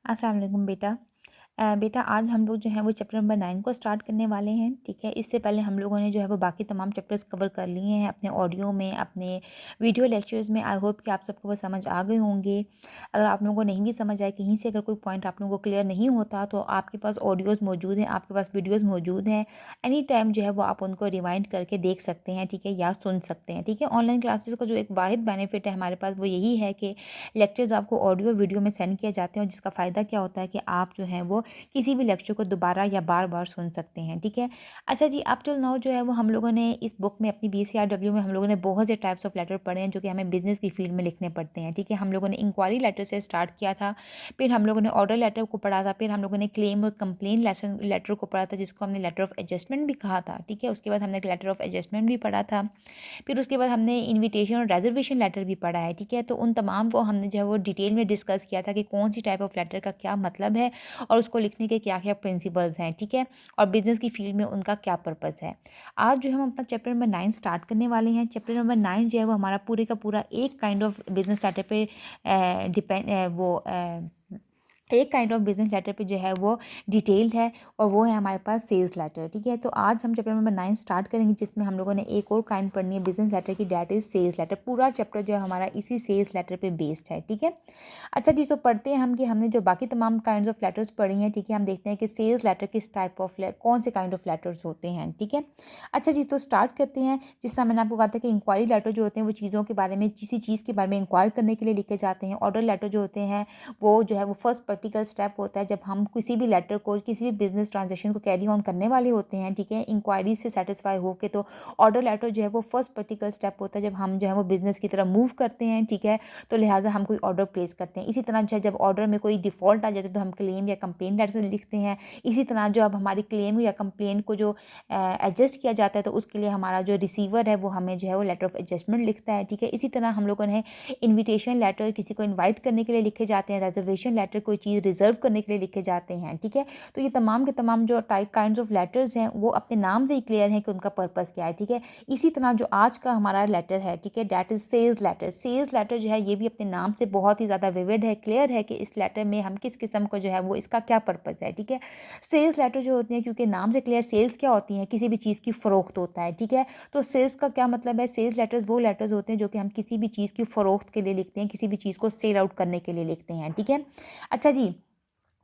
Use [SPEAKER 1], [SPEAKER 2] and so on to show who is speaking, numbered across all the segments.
[SPEAKER 1] अस्सलाम वालेकुम बेटा। बेटा आज हम लोग जो है वो चैप्टर नंबर 9 को स्टार्ट करने वाले हैं, ठीक है। इससे पहले हम लोगों ने जो है वो बाकी तमाम चैप्टर्स कवर कर लिए हैं अपने ऑडियो में, अपने वीडियो लेक्चर्स में। आई होप कि आप सबको वो समझ आ गए होंगे। अगर आप लोगों को नहीं भी समझ आए, कहीं से अगर कोई पॉइंट आप लोगों को क्लियर नहीं होता, तो आपके पास ऑडियोज़ मौजूद हैं, आपके पास वीडियोज़ मौजूद हैं। एनी टाइम जो है वो आप उनको रिवाइंड करके देख सकते हैं, ठीक है, या सुन सकते हैं, ठीक है। ऑनलाइन क्लासेस का जो एक वाहिद बेनिफिट है हमारे पास, वो यही है कि लेक्चर्स आपको ऑडियो वीडियो में सेंड किए जाते हैं, और जिसका फ़ायदा क्या होता है कि आप जो है वो किसी भी लेक्चर को दोबारा या बार-बार सुन सकते हैं, ठीक है। अच्छा जी, अप टिल नाउ जो है वो हम लोगों ने इस बुक में, अपनी बीसीआरडब्ल्यू में हम लोगों ने बहुत से टाइप्स ऑफ लेटर पढ़े हैं जो कि हमें बिज़नेस की फील्ड में लिखने पड़ते हैं, ठीक है। हम लोगों ने इंक्वायरी लेटर से स्टार्ट किया था, फिर हम लोगों ने ऑर्डर लेटर को पढ़ा था, फिर हम लोगों ने क्लेम और कंप्लेन लेसन लेटर को पढ़ा था, जिसको हमने लेटर ऑफ एडजस्टमेंट भी कहा था, ठीक है। उसके बाद हमने लेटर ऑफ एडजस्टमेंट भी पढ़ा था। फिर उसके बाद हमने इनविटेशन और रेजर्वेशन लेटर भी पढ़ा है, ठीक है। तो उन तमाम को हमने जो है वो डिटेल में डिस्कस किया था कि कौन सी टाइप ऑफ लेटर का क्या मतलब है और उसको लिखने के क्या-क्या प्रिंसिपल्स हैं, ठीक है, और बिज़नेस की फील्ड में उनका क्या पर्पस है। आज जो है हम अपना चैप्टर नंबर 9 स्टार्ट करने वाले हैं। चैप्टर नंबर 9 जो है वो हमारा पूरे का पूरा एक काइंड ऑफ बिज़नेस लेटर पे एक काइंड ऑफ बिज़नेस लेटर पे जो है वो डिटेल्ड है, और वो है हमारे पास सेल्स लेटर, ठीक है। तो आज हम चैप्टर नंबर 9 स्टार्ट करेंगे, जिसमें हम लोगों ने एक और काइंड पढ़नी है बिज़नेस लेटर की, दैट इज़ सेल्स लेटर। पूरा चैप्टर जो है हमारा इसी सेल्स लेटर पे बेस्ड है, ठीक है। अच्छा जी, तो पढ़ते हैं हम कि हमने जो बाकी तमाम काइंड्स ऑफ लेटर्स पढ़ी हैं, ठीक है। हम देखते हैं कि सेल्स लेटर किस टाइप ऑफ कौन से काइंड ऑफ लेटर्स होते हैं, ठीक है। अच्छा जी, तो स्टार्ट करते हैं। जिस तरह मैंने आपको कहा था कि इंक्वायरी लेटर जो होते हैं वो चीज़ों के बारे में, किसी चीज़ के बारे में इंक्वायर करने के लिए लिखे जाते हैं। ऑर्डर लेटर जो होते हैं वो जो है वो फर्स्ट प्रैक्टिकल स्टेप होता है जब हम किसी भी लेटर को, किसी भी बिजनेस ट्रांजेक्शन को कैरी ऑन करने वाले होते हैं, ठीक है। इंक्वायरी से सेटिस्फाई होके तो ऑर्डर लेटर जो है वो फर्स्ट प्रैक्टिकल स्टेप होता है जब हम जो है वो बिजनेस की तरफ मूव करते हैं, ठीक है। तो लिहाजा हम कोई ऑर्डर प्लेस करते हैं। इसी तरह जो है जब ऑर्डर में कोई डिफ़ॉल्ट आ जाता है तो हम क्लेम या कंप्लेन लेटर लिखते हैं। इसी तरह जो अब हमारी क्लेम या कंप्लेन को जो एडजस्ट किया जाता है, तो उसके लिए हमारा जो रिसीवर है वो हमें जो है वो लेटर ऑफ एडजस्टमेंट लिखता है, ठीक है। इसी तरह हम लोगों ने इन्विटेशन लेटर किसी को इन्वाइट करने के लिए लिखे जाते हैं, रिजर्वेशन लेटर कोई चीज़ रिजर्व करने के लिए लिखे जाते हैं, ठीक है। तो ये तमाम के तमाम जो टाइप काइंड्स ऑफ लेटर्स हैं वो अपने नाम से ही क्लियर है कि उनका पर्पस क्या है, ठीक है। इसी तरह जो आज का हमारा लेटर है, ठीक है, that is sales letter. Sales letter जो है ये भी अपने नाम से बहुत ही ज़्यादा विविड है, क्लियर है कि इस लेटर में हम किस किस्म को जो है वो इसका क्या पर्पस है, ठीक है। सेल्स लेटर जो होती हैं, क्योंकि नाम से क्लियर, सेल्स क्या होती हैं, किसी भी चीज़ की फ़रोख्त होता है, ठीक है। तो सेल्स का क्या मतलब है, सेल्स लेटर्स वो लेटर्स होते हैं जो कि हम किसी भी चीज़ की फ़रोख्त के लिए लिखते हैं, किसी भी चीज़ को सेल आउट करने के लिए लिखते हैं, ठीक है। अच्छा जी,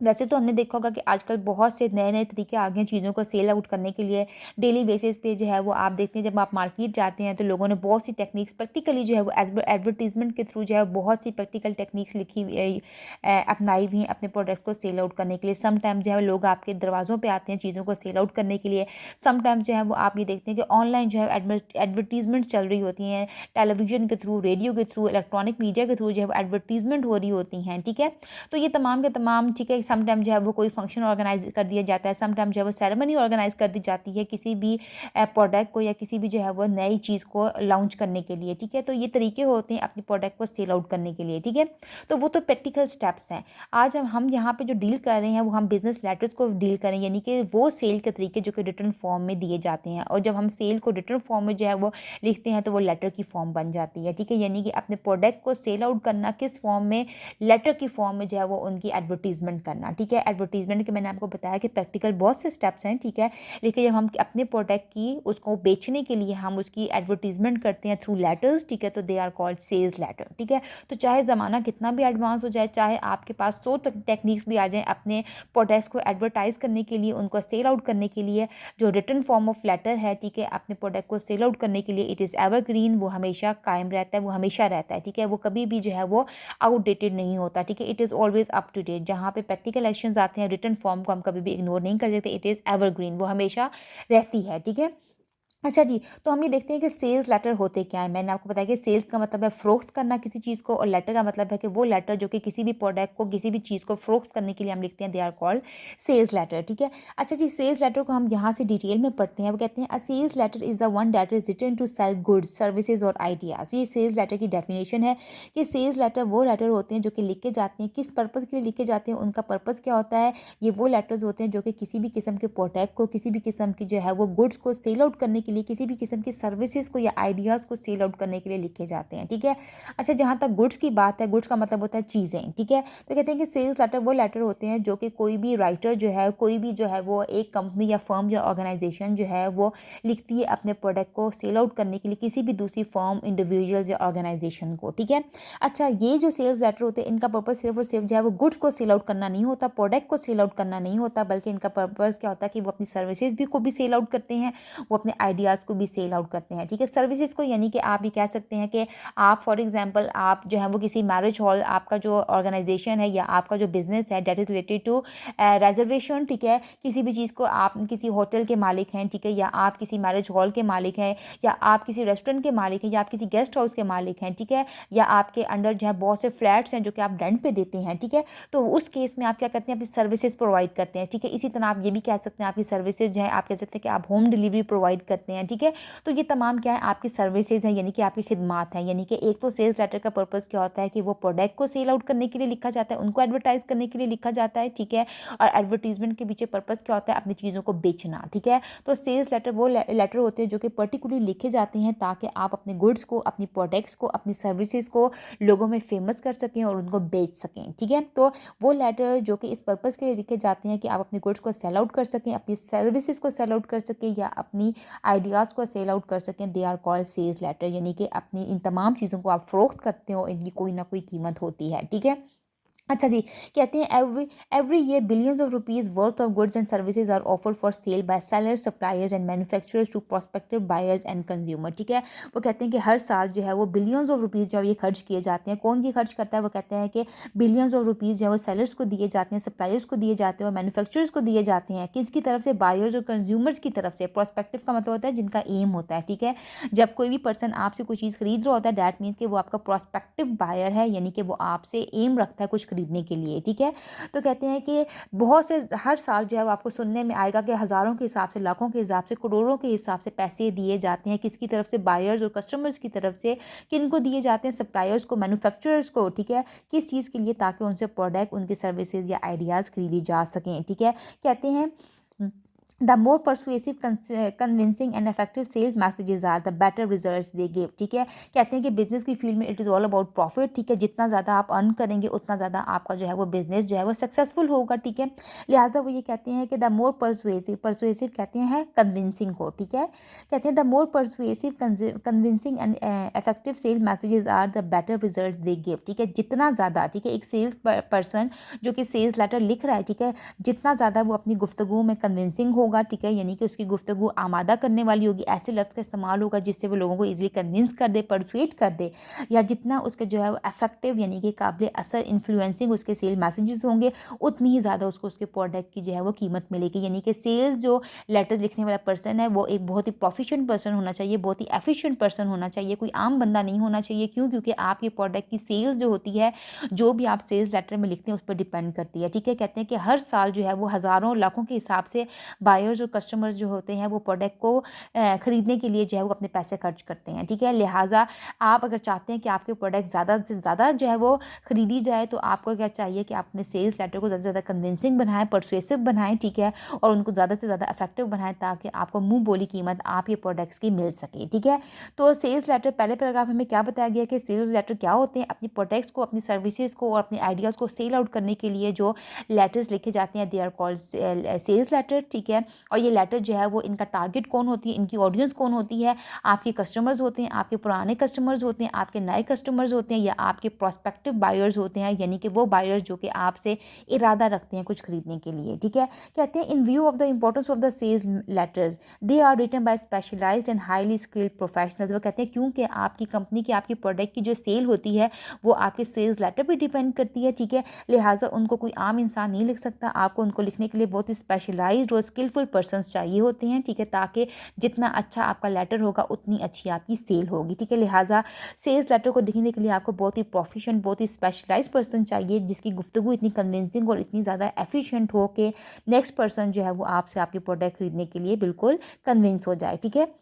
[SPEAKER 1] वैसे तो हमने देखा होगा कि आजकल बहुत से नए-नए तरीके आ गए हैं चीज़ों को सेल आउट करने के लिए। डेली बेसिस पे जो है वो आप देखते हैं, जब आप मार्केट जाते हैं तो लोगों ने बहुत सी टेक्निक्स प्रैक्टिकली जो है वो एडवर्टाइज़मेंट के थ्रू जो है बहुत सी प्रैक्टिकल टेक्निक्स लिखी हुई अपनाई हुई हैं अपने प्रोडक्ट को सेल आउट करने के लिए। सम टाइम जो है लोग आपके दरवाज़ों पे आते हैं चीज़ों को सेल आउट करने के लिए। सम टाइम जो है वो आप ये देखते हैं कि ऑनलाइन जो है एडवर्टाइज़मेंट्स चल रही होती हैं, टेलीविज़न के थ्रू, रेडियो के थ्रू, इलेक्ट्रॉनिक मीडिया के थ्रू जो है वो एडवर्टाइज़मेंट हो रही होती हैं, ठीक है। तो ये तमाम के तमाम, ठीक है, सम टाइम जो है वो कोई फंक्शन ऑर्गेनाइज़ कर दिया जाता है, सम टाइम जो है वो सेरेमनी ऑर्गेनाइज़ कर दी जाती है किसी भी प्रोडक्ट को या किसी भी जो है वो नई चीज़ को लॉन्च करने के लिए, ठीक है। तो ये तरीके होते हैं अपनी प्रोडक्ट को सेल आउट करने के लिए, ठीक है। तो वो तो प्रैक्टिकल स्टेप्स हैं। आज हम यहाँ पे जो डील कर रहे हैं वो हम बिज़नेस लेटर्स को डील करें, यानी कि वो सेल के तरीके जो कि रिटन फॉर्म में दिए जाते हैं, और जब हम सेल को रिटन फॉर्म में जो है वो लिखते हैं तो वो लेटर की फॉर्म बन जाती है, ठीक है। यानी कि अपने प्रोडक्ट को सेल आउट करना किस फॉर्म में, लेटर की फॉर्म में जो है वो उनकी एडवर्टाइज़मेंट करना, ठीक है। एडवर्टाइज़मेंट के मैंने आपको बताया कि प्रैक्टिकल बहुत से स्टेप्स हैं, ठीक है। लेकिन जब हम अपने प्रोडक्ट की उसको बेचने के लिए हम उसकी एडवर्टाइज़मेंट करते हैं थ्रू लेटर्स, ठीक है, तो they are called sales letter, ठीक है। तो चाहे ज़माना कितना भी एडवांस हो जाए, चाहे आपके पास 100 टेक्निक्स भी आ जाएँ अपने प्रोडक्ट्स को एडवर्टाइज़ करने के लिए, उनको सेल आउट करने के लिए, जो रिटन फॉर्म ऑफ लेटर है, ठीक है, अपने प्रोडक्ट को सेल आउट करने के लिए, इट इज़ एवरग्रीन, वो हमेशा कायम रहता है, वो हमेशा रहता है, ठीक है। वो कभी भी जो है वो आउटडेटेड नहीं होता, ठीक है। It is always up to date. जहाँ पे प्रैक्टिकल एक्शंस आते हैं, रिटन फॉर्म को हम कभी भी इग्नोर नहीं कर सकते। इट इज़ एवरग्रीन, वो हमेशा रहती है, ठीक है। अच्छा जी, तो हम ये देखते हैं कि सेल्स लेटर होते क्या हैं। मैंने आपको बताया कि सेल्स का मतलब है फ़रोख्त करना किसी चीज़ को, और लेटर का मतलब है कि वो लेटर जो कि किसी भी प्रोडक्ट को, किसी भी चीज़ को फ़रोख्त करने के लिए हम लिखते हैं, they are called sales letter, ठीक है। अच्छा जी, सेल्स लेटर को हम यहाँ से डिटेल में पढ़ते हैं। वो कहते हैं, a sales letter is the one that is written to sell goods, services और आइडियाज़। ये सेल्स लेटर की डेफिनेशन है कि सेल्स लेटर वो लेटर होते हैं जो कि लिखे जाते हैं, किस पर्पज़ के लिए लिखे जाते हैं, उनका पर्पज़ क्या होता है। ये वो लेटर्स होते हैं जो कि किसी भी किस्म के प्रोडक्ट को, किसी भी किस्म की जो है वो गुड्स को सेल आउट करने के लिए, किसी भी किस्म की सर्विसेज को या आइडियाज़ को सेल आउट करने के लिए लिखे जाते हैं, ठीक है। अच्छा, जहाँ तक गुड्स की बात है, गुड्स का मतलब होता है चीज़ें, ठीक है। तो कहते हैं कि सेल्स लेटर वो लेटर होते हैं जो कि कोई भी राइटर जो है, कोई भी जो है वो एक कंपनी या फर्म या ऑर्गेनाइजेशन जो है वो लिखती है अपने प्रोडक्ट को सेल आउट करने के लिए किसी भी दूसरी फर्म, इंडिविजुअल्स या ऑर्गेनाइजेशन को, ठीक है। अच्छा, ये जो सेल्स लेटर होते हैं इनका पर्पस सिर्फ और सिर्फ जो है वो गुड्स को सेल आउट करना नहीं होता, प्रोडक्ट को सेल आउट करना नहीं होता, बल्कि इनका पर्पस क्या होता है कि वो अपनी सर्विसेज भी को भी सेल आउट करते हैं, वो अपने आइडियाज़ को भी सेल आउट करते हैं, ठीक है। सर्विसेज को यानी कि आप ये कह सकते हैं कि आप फॉर एग्जांपल आप जो है वो किसी मैरिज हॉल, आपका जो ऑर्गेनाइजेशन है या आपका जो बिजनेस है that is related to reservation, ठीक है। किसी भी चीज़ को आप किसी होटल के मालिक हैं, ठीक है, या आप किसी मैरिज हॉल के मालिक हैं, या आप किसी रेस्टोरेंट के मालिक हैं, या आप किसी गेस्ट हाउस के मालिक हैं, ठीक है, या आपके अंडर जो है बहुत से फ्लैट्स हैं जो कि आप रेंट पे देते हैं, ठीक है। तो उस केस में आप क्या करते हैं, अपनी सर्विसेज प्रोवाइड करते हैं, ठीक है। इसी तरह आप ये भी कह सकते हैं आपकी सर्विसेज जो है, आप कह सकते हैं कि आप होम डिलीवरी प्रोवाइड करते हैं, ठीक है। तो ये तमाम क्या है, आपकी सर्विसेज हैं, यानी कि आपकी खिदमात हैं। यानी कि एक तो सेल्स लेटर का पर्पस क्या होता है कि वो प्रोडक्ट को सेल आउट करने के लिए लिखा जाता है, उनको एडवर्टाइज करने के लिए लिखा जाता है, ठीक है। और एडवर्टीजमेंट के पीछे पर्पस क्या होता है, अपनी चीज़ों को बेचना, ठीक है। तो सेल्स लेटर वो लेटर होते हैं जो कि पर्टिकुलरली लिखे जाते हैं ताकि आप अपने गुड्स को, अपनी प्रोडक्ट्स को, अपनी सर्विसेज को लोगों में फेमस कर सकें और उनको बेच सकें, ठीक है। तो वो लेटर जो कि इस पर्पस के लिए लिखे जाते हैं कि आप अपने गुड्स को सेल आउट कर सकें, अपनी सर्विसेज को सेल आउट कर सकें या अपनी आइडियाज़ को सेल आउट कर सकें, they are called sales letter. यानी कि अपनी इन तमाम चीज़ों को आप फ़रोख्त करते हो, इनकी कोई ना कोई कीमत होती है, ठीक है। अच्छा जी, कहते हैं every year billions of rupees worth of goods and services are offered for sale by sellers, suppliers and manufacturers to prospective buyers and consumer, ठीक है। वो कहते हैं कि हर साल जो है वो बिलियंस ऑफ रुपीज़ जो है ये खर्च किए जाते हैं। कौन ये खर्च करता है, वो कहते हैं कि बिलियंस ऑफ रुपीज़ जो है वो सेलर्स को दिए जाते हैं, सप्लायर्स को दिए जाते हैं और मैन्युफैक्चरर्स को दिए जाते हैं। किसकी तरफ से, बायर्स और कंज्यूमर्स की तरफ से। प्रोस्पेक्टिव का मतलब होता है जिनका एम होता है, ठीक है। जब कोई भी पर्सन आपसे कोई चीज़ खरीद रहा होता है, डैट मीन्स कि वो आपका प्रोस्पेक्टिव बायर है, यानी कि वो आपसे एम रखता है कुछ खरीदने के लिए, ठीक है। तो कहते हैं कि बहुत से हर साल जो है वो आपको सुनने में आएगा कि हज़ारों के हिसाब से, लाखों के हिसाब से, करोड़ों के हिसाब से पैसे दिए जाते हैं। किसकी तरफ से, बायर्स और कस्टमर्स की तरफ से। किन को दिए जाते हैं, सप्लायर्स को, मैन्युफैक्चरर्स को, ठीक है। किस चीज़ के लिए, ताकि उनसे प्रोडक्ट, उनकी सर्विसेज या आइडियाज़ खरीदी जा सकें, ठीक है। कहते हैं the more persuasive, convincing and effective sales messages are the better results they give, ठीक है। कहते हैं कि बिजनेस की फील्ड में it is all about profit, ठीक है। जितना ज़्यादा आप अर्न करेंगे उतना ज़्यादा आपका जो है वो बिजनेस जो है वो सक्सेसफुल होगा, ठीक है। लिहाजा वो ये कहते हैं कि द मोर परसुएसिव, परसुएसिव कहते हैं कन्विंसिंग को, ठीक है। कहते हैं the more persuasive, convincing and effective sale messages are the better result they give, ठीक है। जितना ज़्यादा, ठीक है, एक सेल्स पर्सन जो कि सेल्स लेटर लिख रहा है, ठीक है, जितना ज़्यादा वो अपनी गुफ्तगू में कन्विंसिंग होगा, ठीक है, यानी कि उसकी गुफ्तगू आमादा करने वाली होगी, ऐसे लफ्ज़ का इस्तेमाल होगा जिससे वो लोगों को ईजिली कन्विंस कर दे, परसुएट कर दे, या जितना उसके जो है वो इफेक्टिव यानी कि काबिल असर इन्फ्लुएंसिंग उसके सेल मैसेजेस होंगे, उतनी ही ज़्यादा उसको उसके प्रोडक्ट की जो है वो कीमत मिलेगी। यानी कि सेल्स जो लेटर्स लिखने वाला पर्सन है वो एक बहुत ही प्रोफिशिएंट पर्सन होना चाहिए, बहुत ही एफिशिएंट पर्सन होना चाहिए, कोई आम बंदा नहीं होना चाहिए। क्यों? क्योंकि आपके प्रोडक्ट की सेल्स जो होती है, जो भी आप सेल्स लेटर में लिखते हैं उस पर डिपेंड करती है, ठीक है। कहते हैं कि हर साल जो है वो हज़ारों लाखों के हिसाब से बायर्स और कस्टमर्स जो होते हैं वो प्रोडक्ट को ख़रीदने के लिए जो है वो अपने पैसे खर्च करते हैं, ठीक है। लिहाजा आप अगर चाहते हैं कि आपके प्रोडक्ट ज़्यादा से ज़्यादा जो है वो ख़रीदी जाए, तो आपको क्या चाहिए कि आप अपने सेल्स लेटर को ज़्यादा से ज़्यादा कन्विंसिंग बनाएं, परसुएसिव बनाएं, ठीक है, और उनको ज़्यादा से ज़्यादा इफेक्टिव बनाएं ताकि आपको मुँह बोली कीमत आप ये प्रोडक्ट्स की मिल सके, ठीक है। तो सेल्स लेटर, पहले पैराग्राफ में क्या बताया गया कि सेल्स लेटर क्या होते हैं, अपनी प्रोडक्ट्स को, अपनी सर्विसेज को और अपने आइडियाज़ को सेल आउट करने के लिए जो लेटर्स लिखे जाते हैं, they are called sales letter, ठीक है। और ये लेटर जो है वो, इनका टारगेट कौन होती है, इनकी ऑडियंस कौन होती है, आपके कस्टमर्स होते हैं, आपके पुराने कस्टमर्स होते हैं, आपके नए कस्टमर्स होते हैं, या आपके प्रोस्पेक्टिव बायर्स होते हैं, यानी कि वो बायर्स जो कि आपसे इरादा रखते हैं कुछ खरीदने के लिए, ठीक है। कहते हैं in view of the importance of the sales letters they are written by specialised and highly skilled professionals. वो कहते हैं क्योंकि आपकी कंपनी की, आपकी प्रोडक्ट की जो सेल होती है वो आपके सेल्स लेटर पर डिपेंड करती है, ठीक है। लिहाजा उनको कोई आम इंसान नहीं लिख सकता, आपको उनको लिखने के लिए बहुत ही स्पेशलाइज्ड और स्किलफुल पर्सन्स चाहिए होते हैं, ठीक है, ताकि जितना अच्छा आपका लेटर होगा उतनी अच्छी आपकी सेल होगी, ठीक है। लिहाजा सेल्स लेटर को लिखने के लिए आपको बहुत ही प्रोफिशिएंट, बहुत ही स्पेशलाइज्ड पर्सन चाहिए जिसकी गुफ्तगू इतनी कन्विंसिंग और इतनी ज़्यादा एफिशिएंट हो कि नेक्स्ट पर्सन जो है वो आपसे आपकी प्रोडक्ट खरीदने के लिए बिल्कुल कन्विंस हो जाए, ठीक है।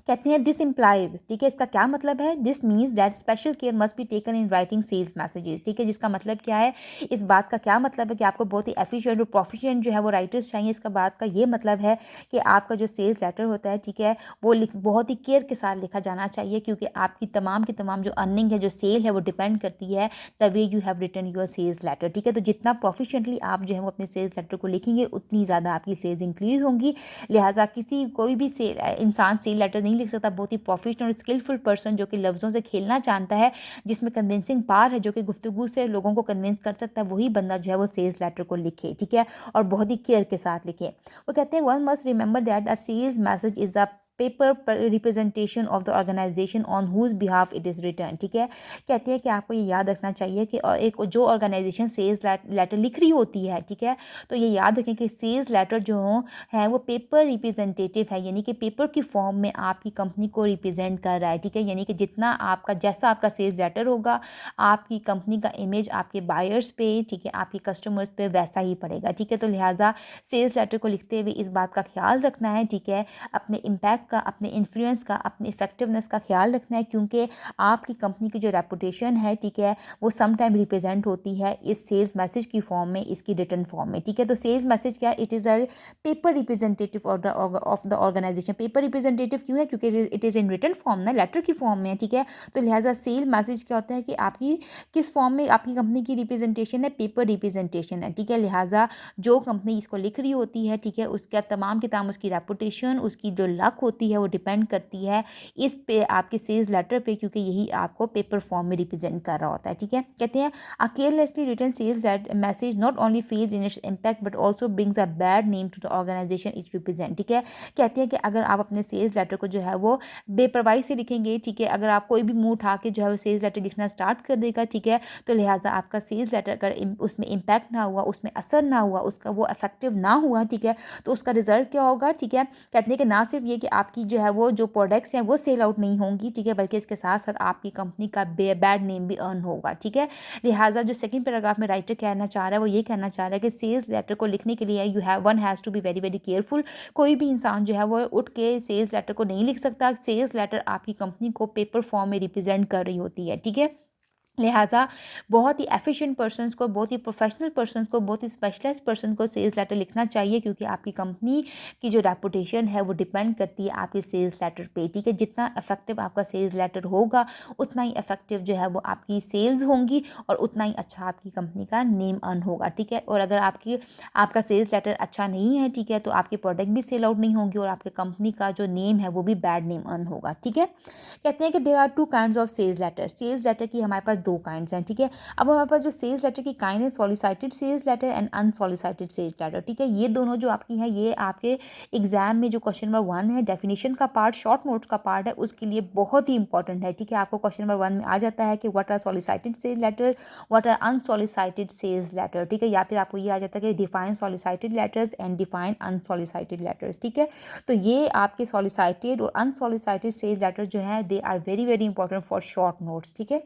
[SPEAKER 1] कहते हैं दिस इम्प्लाइज, ठीक है, इसका क्या मतलब है, this means that special care must be taken in writing sales messages, ठीक है, जिसका मतलब क्या है, इस बात का क्या मतलब है कि आपको बहुत ही एफिशिएंट और प्रोफिशिएंट जो है वो राइटर्स चाहिए। इसका बात का ये मतलब है कि आपका जो सेल्स लेटर होता है, ठीक है, वो बहुत ही केयर के साथ लिखा जाना चाहिए, क्योंकि आपकी तमाम की तमाम जो अर्निंग है, जो सेल है, वो डिपेंड करती है the way you have written your sales letter, ठीक है। तो जितना प्रोफिशिएंटली आप जो है वो अपने सेल्स लेटर को लिखेंगे उतनी ज़्यादा आपकी सेल्स इंक्रीज होंगी। लिहाजा कोई भी इंसान सेल लेटर नहीं लिख सकता। बहुत ही प्रोफेशनल और स्किलफुल पर्सन जो कि लफ्ज़ों से खेलना जानता है, जिसमें कन्विंसिंग पावर है, जो कि गुफ्तगू से लोगों को कन्विंस कर सकता है, वही बंदा जो है वो सेल्स लेटर को लिखे, ठीक है, और बहुत ही केयर के साथ लिखे। वो कहते हैं one must remember that a sales message is the paper representation of the organisation on whose behalf it is written, ठीक है। कहते हैं कि आपको ये याद रखना चाहिए कि एक जो ऑर्गेनाइजेशन सेल्स लेटर लिख रही होती है, ठीक है, तो ये याद रखें कि सेल्स लेटर जो है वो पेपर रिप्रेजेंटेटिव है, यानी कि पेपर की फॉर्म में आपकी कंपनी को रिप्रेजेंट कर रहा है, ठीक है। यानी कि जितना आपका जैसा आपका सेल्स लेटर होगा, आपकी कंपनी का इमेज आपके बायर्स पे, ठीक है, आपके कस्टमर्स पे वैसा ही पड़ेगा, ठीक है। तो लिहाजा सेल्स लेटर को लिखते हुए इस बात का ख्याल रखना है, ठीक है, अपने इम्पैक्ट का, अपने इन्फ्लुएंस का, अपनी इफेक्टिवनेस का ख्याल रखना है, क्योंकि आपकी कंपनी की जो रेपुटेशन है, ठीक है, वो सम टाइम रिप्रेजेंट होती है इस सेल्स मैसेज की फॉर्म में, इसकी रिटर्न फॉर्म में, ठीक है। तो सेल्स मैसेज क्या, it is a paper representative of the organisation. Paper representative क्यों है, क्योंकि it is in written form ना, लेटर की फॉर्म में है, ठीक है। तो लिहाजा सेल मैसेज क्या होता है कि आपकी किस फॉर्म में आपकी कंपनी की रिप्रेजेंटेशन है, पेपर रिप्रेजेंटेशन है, ठीक है। लिहाजा जो कंपनी इसको लिख रही होती है, ठीक है, उसका तमाम की तमाम उसकी रेपुटेशन, उसकी जो लक होती है, वो डिपेंड करती है इस पे आपके सेल्स लेटर पे, क्योंकि यही आपको पेपर फॉर्म में रिप्रेजेंट कर रहा होता है, ठीक है। कहते हैं a carelessly written sales message not only fails in its impact but also brings a bad name to the organization it represent, ठीक है। कहते हैं कि अगर आप अपने सेल्स लेटर को जो है वो बेपरवाही से लिखेंगे, ठीक है, अगर आप कोई भी मुंह उठा के जो है वो सेल्स लेटर लिखना स्टार्ट कर देगा, ठीक है, तो लिहाजा आपका सेल्स लेटर अगर उसमें इम्पैक्ट ना हुआ, उसमें असर ना हुआ, उसका वो इफेक्टिव ना हुआ, ठीक है, तो उसका रिजल्ट क्या होगा, ठीक है। कहते हैं कि ना सिर्फ ये कि आपकी जो है वो जो प्रोडक्ट्स हैं वो सेल आउट नहीं होंगी, ठीक है, बल्कि इसके साथ साथ आपकी कंपनी का बैड नेम भी अर्न होगा, ठीक है। लिहाजा जो सेकंड पैराग्राफ में राइटर कहना चाह रहा है वो ये कहना चाह रहा है कि सेल्स लेटर को लिखने के लिए one has to be very very careful. कोई भी इंसान जो है वो उठ के सेल्स लेटर को नहीं लिख सकता। सेल्स लेटर आपकी कंपनी को पेपर फॉर्म में रिप्रेजेंट कर रही होती है, ठीक है। लिहाजा बहुत ही एफिशिएंट पर्सन्स को, बहुत ही प्रोफेशनल पर्सन्स को, बहुत ही स्पेशलाइज्ड पर्सन को सेल्स लेटर लिखना चाहिए, क्योंकि आपकी कंपनी की जो रेपुटेशन है वो डिपेंड करती है आपके सेल्स लेटर पे, ठीक है। जितना इफेक्टिव आपका सेल्स लेटर होगा, उतना ही इफेक्टिव जो है वो आपकी सेल्स होंगी और उतना ही अच्छा आपकी कंपनी का नेम अर्न होगा, ठीक है। और अगर आपका सेल्स लेटर अच्छा नहीं है, ठीक है, तो आपके प्रोडक्ट भी सेल आउट नहीं होंगे और आपके कंपनी का जो नेम है वो भी बैड नेम अर्न होगा, ठीक है। कहते हैं कि there are two kinds of sales letter. Sales letter की हमारे पास दो काइंड्स हैं, ठीक है। अब हमारे पास जो सेल्स लेटर की काइंड है, solicited sales letter and unsolicited sales letter, ठीक है। ये दोनों जो आपकी हैं, ये आपके एग्जाम में जो क्वेश्चन नंबर 1 है, डेफिनेशन का पार्ट, शॉर्ट नोट्स का पार्ट है, उसके लिए बहुत ही इंपॉर्टेंट है, ठीक है। आपको क्वेश्चन नंबर 1 में आ जाता है कि what are solicited sales letter, what are unsolicited sales letter, ठीक है, या फिर आपको ये आ जाता है कि define solicited letters and define unsolicited letters, ठीक है। तो ये आपके सॉलिसिटेड और अनसॉलिसिटेड सेल्स लेटर जो है they are very very important for short notes, ठीक है।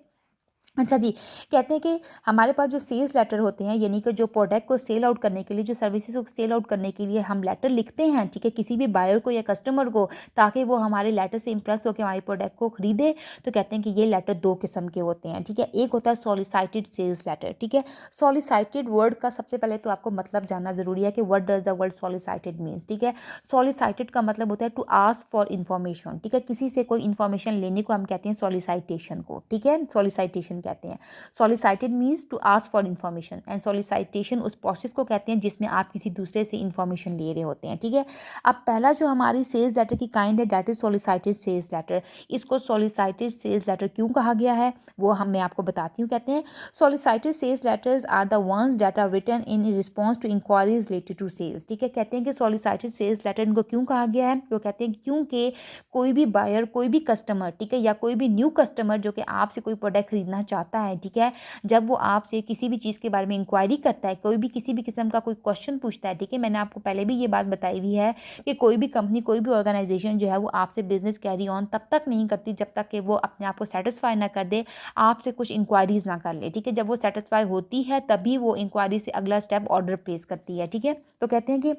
[SPEAKER 1] अच्छा जी, कहते हैं कि हमारे पास जो सेल्स लेटर होते हैं, यानी कि जो प्रोडक्ट को सेल आउट करने के लिए, जो सर्विसेज को सेल आउट करने के लिए हम लेटर लिखते हैं, ठीक है, किसी भी बायर को या कस्टमर को, ताकि वो हमारे लेटर से इंप्रेस होकर हमारी प्रोडक्ट को खरीदे। तो कहते हैं कि ये लेटर दो किस्म के होते हैं, ठीक है। एक होता है सॉलिसिटेड सेल्स लेटर, ठीक है। सॉलिसिटेड वर्ड का सबसे पहले तो आपको मतलब जानना जरूरी है कि what does the word solicited means, ठीक है। सॉलिसिटेड का मतलब होता है टू आस्क फॉर इन्फॉर्मेशन, ठीक है, किसी से कोई इन्फॉर्मेशन लेने को हम कहते हैं सॉलिसिटेशन को, ठीक है, सॉलिसिटेशन कहते हैं। Solicited means to ask for information and solicitation उस प्रोसेस को कहते हैं जिसमें आप किसी दूसरे से इन्फॉर्मेशन ले रहे होते हैं, ठीक है। अब पहला जो हमारी सेल्स लेटर की काइंड है, that is solicited sales letter. इसको सॉलिसिटेड सेल्स लेटर क्यों कहा गया है वो मैं आपको बताती हूँ। कहते हैं solicited sales letters are the ones that are written in response to inquiries related to sales, ठीक है। कहते हैं कि सॉलिसिटेड सेल्स लेटर इनको क्यों कहा गया है, वो कहते हैं क्योंकि कोई भी बायर, कोई भी कस्टमर, ठीक है, या कोई भी न्यू कस्टमर जो कि आपसे कोई प्रोडक्ट खरीदना चाहता है, ठीक है, जब वो आपसे किसी भी चीज़ के बारे में इंक्वायरी करता है, कोई भी किसी भी किस्म का कोई क्वेश्चन पूछता है, ठीक है, मैंने आपको पहले भी ये बात बताई हुई है कि कोई भी कंपनी, कोई भी ऑर्गेनाइजेशन जो है वो आपसे बिजनेस कैरी ऑन तब तक नहीं करती जब तक कि वो अपने आप को सेटिस्फाई ना कर दे, आपसे कुछ इंक्वायरीज ना कर ले, ठीक है। जब वो सेटिस्फाई होती है तभी वो इंक्वायरी से अगला स्टेप ऑर्डर प्लेस करती है, ठीक है। तो कहते हैं कि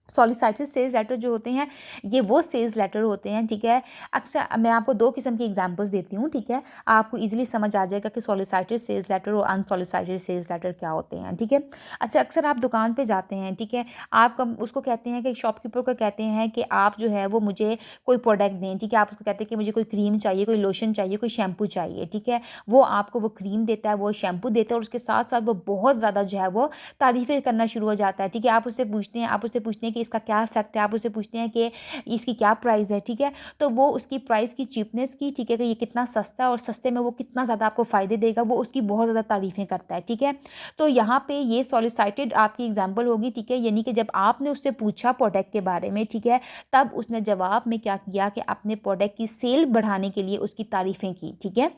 [SPEAKER 1] सॉलिसिटेड सेल्स लेटर जो होते हैं, ये वो सेल्स लेटर होते हैं, ठीक है। अक्सर मैं आपको 2 किस्म की एग्जांपल्स देती हूँ, ठीक है। आपको ईज़िली समझ आ जाएगा कि सॉलिसिटेड सेल्स लेटर और अनसॉलिसिटेड सेल्स लेटर क्या होते हैं, ठीक है। अच्छा, अक्सर आप दुकान पे जाते हैं, ठीक है। आप कम उसको कहते हैं कि शॉपकीपर को कहते हैं कि आप जो है वो मुझे कोई प्रोडक्ट दें, ठीक है। आप उसको कहते हैं कि मुझे कोई क्रीम चाहिए, कोई लोशन चाहिए, कोई शैम्पू चाहिए, ठीक है। वो आपको वो क्रीम देता है, वो शैम्पू देता है और उसके साथ-साथ वो बहुत ज़्यादा जो है वो तारीफ़ें करना शुरू हो जाता है, ठीक है। आप उससे पूछते हैं कि इसका क्या इफ़ेक्ट है, आप उससे पूछते हैं कि इसकी क्या प्राइस है, ठीक है। तो वो उसकी प्राइस की चीपनेस की, ठीक है, कि ये कितना सस्ता है और सस्ते में वो कितना ज़्यादा आपको फ़ायदे देगा, वो उसकी बहुत ज़्यादा तारीफ़ें करता है, ठीक है। तो यहाँ पे ये सॉलिसिटेड आपकी एग्ज़ाम्पल होगी, ठीक है, यानी कि जब आपने उससे पूछा प्रोडक्ट के बारे में, ठीक है, तब उसने जवाब में क्या किया कि अपने प्रोडक्ट की सेल बढ़ाने के लिए उसकी तारीफ़ें की, ठीक है।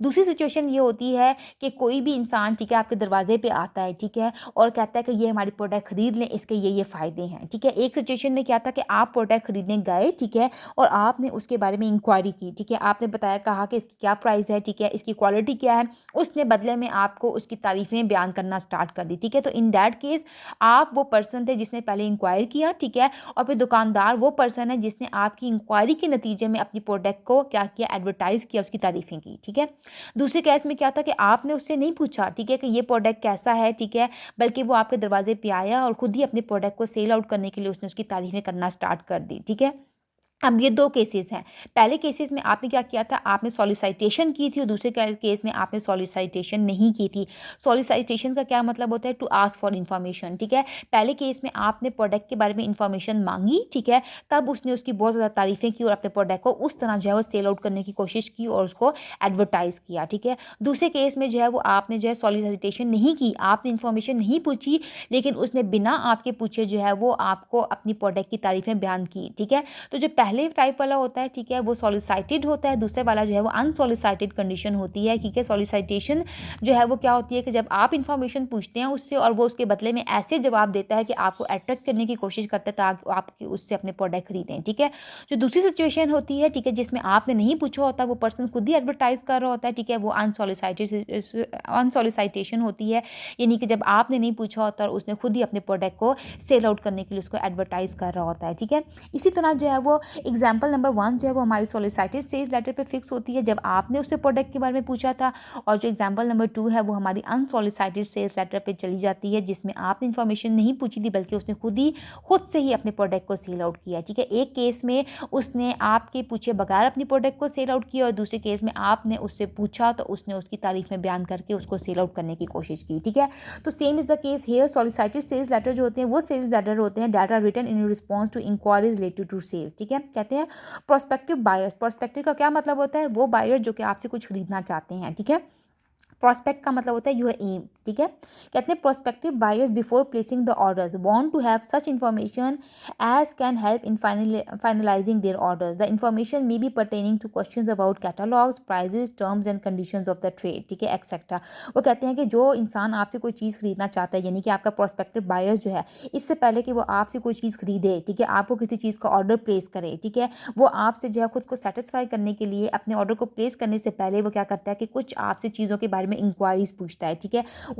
[SPEAKER 1] दूसरी सिचुएशन ये होती है कि कोई भी इंसान, ठीक है, आपके दरवाज़े पे आता है, ठीक है, और कहता है कि ये हमारी प्रोडक्ट खरीद लें, इसके ये फ़ायदे हैं, ठीक है। एक सिचुएशन में क्या था कि आप प्रोडक्ट खरीदने गए, ठीक है, और आपने उसके बारे में इंक्वायरी की, ठीक है। आपने बताया, कहा कि इसकी क्या प्राइस है, ठीक है, इसकी क्वालिटी क्या है। उसने बदले में आपको उसकी तारीफ़ें बयान करना स्टार्ट कर दी, ठीक है। तो इन दैट केस आप वो पर्सन थे जिसने पहले इंक्वायरी किया, ठीक है, और फिर दुकानदार वो पर्सन है जिसने आपकी इंक्वायरी के नतीजे में अपनी प्रोडक्ट को क्या किया, एडवर्टाइज़ किया, उसकी तारीफ़ें की, ठीक है। दूसरे केस में क्या था कि आपने उससे नहीं पूछा, ठीक है, कि ये प्रोडक्ट कैसा है, ठीक है, बल्कि वो आपके दरवाजे पे आया और खुद ही अपने प्रोडक्ट को सेल आउट करने के लिए उसने उसकी तारीफ़ें करना स्टार्ट कर दी, ठीक है। अब ये 2 केसेस हैं। पहले केसेस में आपने क्या किया था, आपने सॉलिसिटेशन की थी और दूसरे केस में आपने सॉलिसिटेशन नहीं की थी। सॉलिसिटेशन का क्या मतलब होता है, टू आस्क फॉर इन्फॉर्मेशन, ठीक है। पहले केस में आपने प्रोडक्ट के बारे में इन्फॉर्मेशन माँगी, ठीक है, तब उसने उसकी बहुत ज़्यादा तारीफ़ें की और अपने प्रोडक्ट को उस तरह जो है वो सेल आउट करने की कोशिश की और उसको एडवर्टाइज़ किया, ठीक है। दूसरे केस में जो है वो आपने जो है सॉलिसिटेशन नहीं की, आपने इन्फॉर्मेशन नहीं पूछी, लेकिन उसने बिना आपके पूछे जो है वो आपको अपनी प्रोडक्ट की तारीफ़ें बयान की, ठीक है। तो जो पहले टाइप वाला होता है, ठीक है, वो सॉलिसिटेड होता है, दूसरे वाला जो है वो अनसॉलिसिटेड कंडीशन होती है, ठीक है। सॉलिसिटेशन जो है वो क्या होती है कि जब आप इन्फॉर्मेशन पूछते हैं उससे और वो उसके बदले में ऐसे जवाब देता है कि आपको अट्रैक्ट करने की कोशिश करता है ताकि आप उससे अपने प्रोडक्ट खरीदें, ठीक है। जो दूसरी सिचुएशन होती है, ठीक है, जिसमें आपने नहीं पूछा होता, वो पर्सन खुद ही एडवर्टाइज कर रहा होता है, ठीक है, वो अनसॉलिसिटेशन होती है, यानी कि जब आपने नहीं पूछा होता और उसने खुद ही अपने प्रोडक्ट को सेल आउट करने के लिए उसको एडवर्टाइज कर रहा होता है, ठीक है। इसी तरह जो है वो एग्जाम्पल नंबर 1 जो है वो हमारी सॉलिसिटेड सेल्स लेटर पे फिक्स होती है जब आपने उससे प्रोडक्ट के बारे में पूछा था, और जो एग्जाम्पल नंबर 2 है वो हमारी अनसॉलिसिटेड सेल्स लेटर पे चली जाती है जिसमें आपने इन्फॉर्मेशन नहीं पूछी थी बल्कि उसने खुद से ही अपने प्रोडक्ट को सेल आउट किया, ठीक है। एक केस में उसने आपके पूछे बगैर अपनी प्रोडक्ट को सेल आउट किया और दूसरे केस में आपने उससे पूछा तो उसने उसकी तारीफ में बयान करके उसको सेल आउट करने की कोशिश की, ठीक है। तो same is the case here. Solicited sales letter जो होते हैं वो सेल्स लेटर होते हैं data written in response to inquiries related to sales, ठीक है। कहते हैं प्रोस्पेक्टिव बायर्स। प्रोस्पेक्टिव का क्या मतलब होता है, वो बायर जो कि आपसे कुछ खरीदना चाहते हैं, ठीक है। प्रोस्पेक्ट का मतलब होता है योर एम, ठीक है। कहते हैं prospective buyers before placing the orders want to have such information as can help in finalising their orders. The information may be pertaining to questions about catalogues, prices, terms and conditions of the trade, ठीक है, etcetera. वो कहते हैं कि जो इंसान आपसे कोई चीज़ खरीदना चाहता है, यानी कि आपका प्रोस्पेक्टिव बायर्स जो है, इससे पहले कि वो आपसे कोई चीज़ खरीदे, ठीक है, आपको किसी चीज़ का ऑर्डर प्लेस करे, ठीक है, वो आपसे जो है खुद को सेटिस्फाई करने के लिए अपने ऑर्डर को प्लेस करने से पहले वो क्या करता है कि कुछ आपसे चीज़ों के बारे में इंक्वायरीज पूछता है, ठीक है।